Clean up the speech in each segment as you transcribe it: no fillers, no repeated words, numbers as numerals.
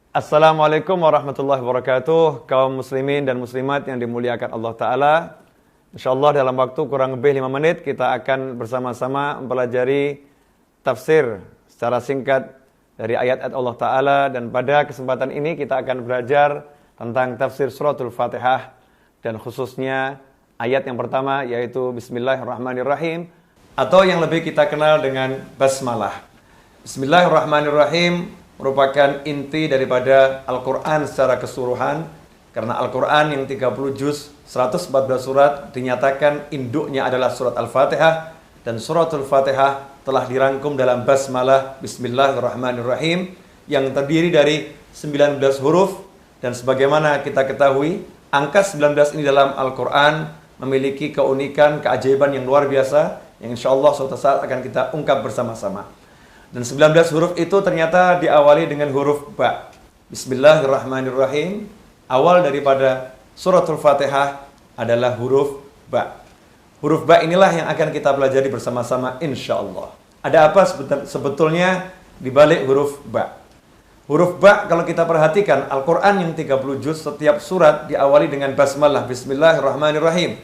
Assalamualaikum warahmatullahi wabarakatuh. Kaum muslimin dan muslimat yang dimuliakan Allah Ta'ala, InsyaAllah dalam waktu kurang lebih 5 menit kita akan bersama-sama mempelajari tafsir secara singkat dari ayat-ayat Allah Ta'ala. Dan pada kesempatan ini kita akan belajar tentang tafsir suratul Fatihah, dan khususnya ayat yang pertama yaitu Bismillahirrahmanirrahim, atau yang lebih kita kenal dengan Basmalah. Bismillahirrahmanirrahim merupakan inti daripada Al-Quran secara keseluruhan, karena Al-Quran yang 30 juz, 114 surat dinyatakan induknya adalah surat Al-Fatihah, dan suratul Fatihah telah dirangkum dalam Basmalah Bismillahirrahmanirrahim yang terdiri dari 19 huruf. Dan sebagaimana kita ketahui, angka 19 ini dalam Al-Quran memiliki keunikan, keajaiban yang luar biasa, yang insyaAllah suatu saat akan kita ungkap bersama-sama. Dan 19 huruf itu ternyata diawali dengan huruf Ba. Bismillahirrahmanirrahim. Awal daripada suratul Fatihah adalah huruf Ba. Huruf Ba inilah yang akan kita pelajari bersama-sama insyaAllah. Ada apa sebetulnya di balik huruf Ba? Huruf Ba kalau kita perhatikan, Al-Quran yang 30 juz, setiap surat diawali dengan Basmalah, Bismillahirrahmanirrahim.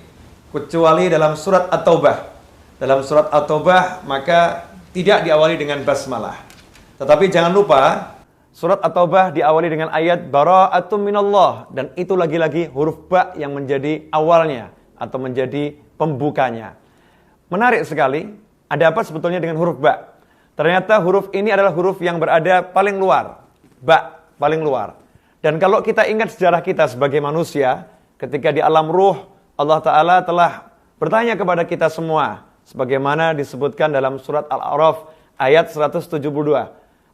Kecuali dalam surat At-Taubah. Dalam surat At-Taubah maka tidak diawali dengan Basmalah. Tetapi jangan lupa, surat At-Taubah diawali dengan ayat Bara'atum minallah. Dan itu lagi-lagi huruf Ba yang menjadi awalnya atau menjadi pembukanya. Menarik sekali, ada apa sebetulnya dengan huruf Ba? Ternyata huruf ini adalah huruf yang berada paling luar. Ba, paling luar. Dan kalau kita ingat sejarah kita sebagai manusia, ketika di alam ruh, Allah Ta'ala telah bertanya kepada kita semua, sebagaimana disebutkan dalam surat Al-A'raf ayat 172.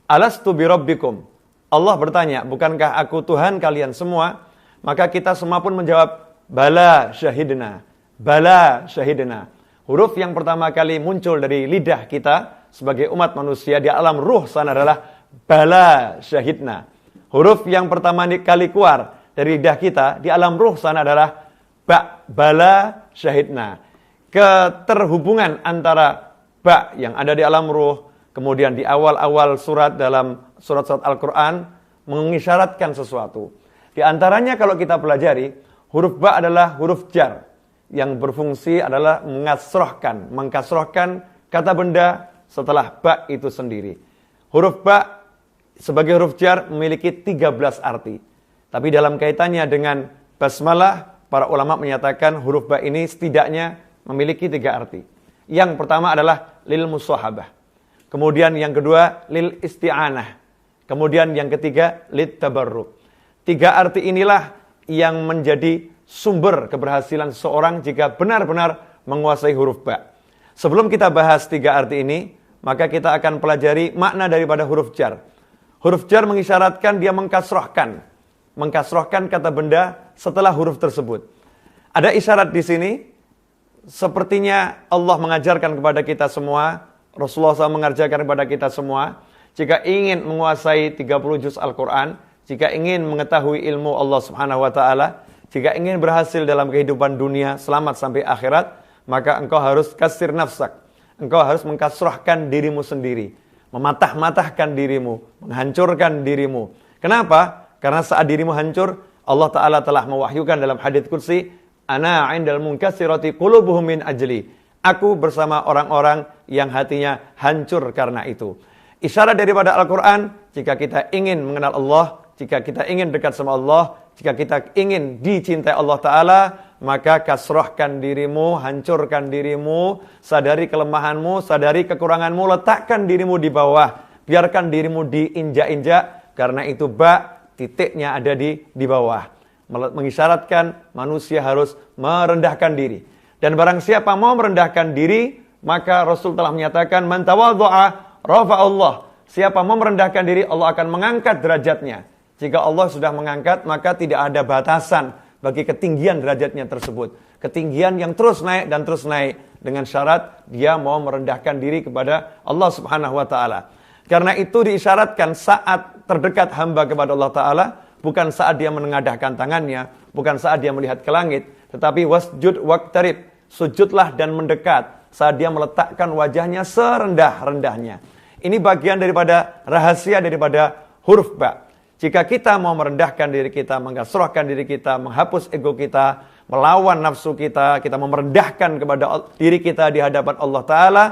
Alastu birabbikum. Allah bertanya, bukankah aku Tuhan kalian semua? Maka kita semua pun menjawab, bala syahidna. Bala syahidna. Huruf yang pertama kali muncul dari lidah kita sebagai umat manusia di alam ruh sana adalah bala syahidna. Huruf yang pertama kali keluar dari lidah kita di alam ruh sana adalah ba, bala syahidna. Keterhubungan antara Ba yang ada di alam ruh, kemudian di awal-awal surat dalam surat-surat Al-Quran mengisyaratkan sesuatu. Di antaranya kalau kita pelajari, huruf Ba adalah huruf jar yang berfungsi adalah mengkasrohkan kata benda setelah Ba itu sendiri. Huruf Ba sebagai huruf jar memiliki 13 arti. Tapi dalam kaitannya dengan Basmalah, para ulama menyatakan huruf Ba ini setidaknya memiliki 3 arti. Yang pertama adalah lil musahabah. Kemudian yang kedua lil isti'anah. Kemudian yang ketiga lit tabarruk. 3 arti inilah yang menjadi sumber keberhasilan seseorang jika benar-benar menguasai huruf Ba. Sebelum kita bahas 3 arti ini, maka kita akan pelajari makna daripada huruf jar. Huruf jar mengisyaratkan dia mengkasrohkan kata benda setelah huruf tersebut. Ada isyarat di sini. Sepertinya Allah mengajarkan kepada kita semua, Rasulullah SAW mengajarkan kepada kita semua, jika ingin menguasai 30 juz Al-Quran, jika ingin mengetahui ilmu Allah Subhanahu Wa Taala, jika ingin berhasil dalam kehidupan dunia, selamat sampai akhirat, maka engkau harus kasir nafsak. Engkau harus mengkasrahkan dirimu sendiri, mematah-matahkan dirimu, menghancurkan dirimu. Kenapa? Karena saat dirimu hancur, Allah Ta'ala telah mewahyukan dalam hadits qudsi, Ana indal munkasirati qulubuhum min ajli. Aku bersama orang-orang yang hatinya hancur karena itu. Isyarat daripada Al-Quran, jika kita ingin mengenal Allah, jika kita ingin dekat sama Allah, jika kita ingin dicintai Allah Ta'ala, maka kasrohkan dirimu, hancurkan dirimu, sadari kelemahanmu, sadari kekuranganmu, letakkan dirimu di bawah, biarkan dirimu diinjak-injak, karena itu Ba, titiknya ada di bawah. Mengisyaratkan manusia harus merendahkan diri. Dan barang siapa mau merendahkan diri, maka Rasul telah menyatakan, man tawadhu'a rafa'allah. Siapa mau merendahkan diri, Allah akan mengangkat derajatnya. Jika Allah sudah mengangkat, maka tidak ada batasan bagi ketinggian derajatnya tersebut. Ketinggian yang terus naik dan terus naik, dengan syarat dia mau merendahkan diri kepada Allah Subhanahu Wa Taala. Karena itu diisyaratkan saat terdekat hamba kepada Allah Ta'ala, bukan saat dia menengadahkan tangannya, bukan saat dia melihat ke langit, tetapi wasjud waqtarib, sujudlah dan mendekat, saat dia meletakkan wajahnya serendah-rendahnya. Ini bagian daripada rahasia daripada huruf Ba. Jika kita mau merendahkan diri kita, mengkasrahkan diri kita, menghapus ego kita, melawan nafsu kita, kita mau merendahkan kepada diri kita di hadapan Allah Ta'ala,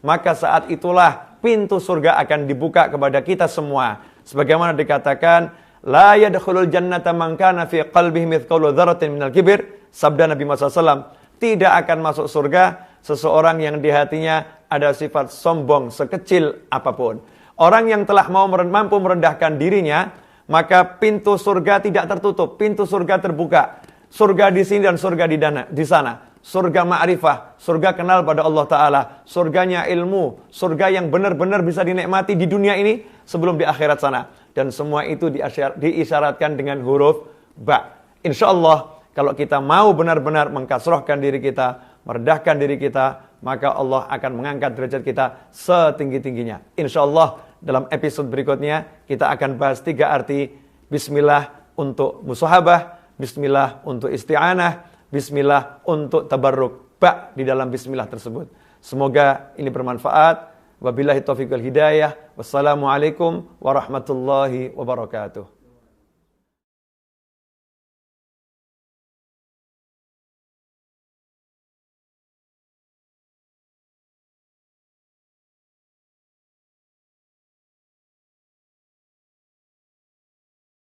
maka saat itulah pintu surga akan dibuka kepada kita semua. Sebagaimana dikatakan, la yadkhulul jannata man kana fi qalbihi mithqalu dzarratin minal kibir, sabda Nabi Muhammad SAW, tidak akan masuk surga seseorang yang di hatinya ada sifat sombong sekecil apapun. Orang yang telah mampu merendahkan dirinya, maka pintu surga tidak tertutup, pintu surga terbuka. Surga di sini dan surga di sana. Surga ma'rifah, surga kenal pada Allah Ta'ala, surganya ilmu, surga yang benar-benar bisa dinikmati di dunia ini sebelum di akhirat sana. Dan semua itu diisyaratkan dengan huruf ba. Insya Allah, kalau kita mau benar-benar mengkasrohkan diri kita, merendahkan diri kita, maka Allah akan mengangkat derajat kita setinggi-tingginya. Insya Allah, dalam episode berikutnya, kita akan bahas 3 arti Bismillah untuk musahabah, Bismillah untuk isti'anah, Bismillah untuk tabarruk. Ba di dalam Bismillah tersebut. Semoga ini bermanfaat. Wabillahi taufiq wal hidayah. Wassalamualaikum warahmatullahi wabarakatuh.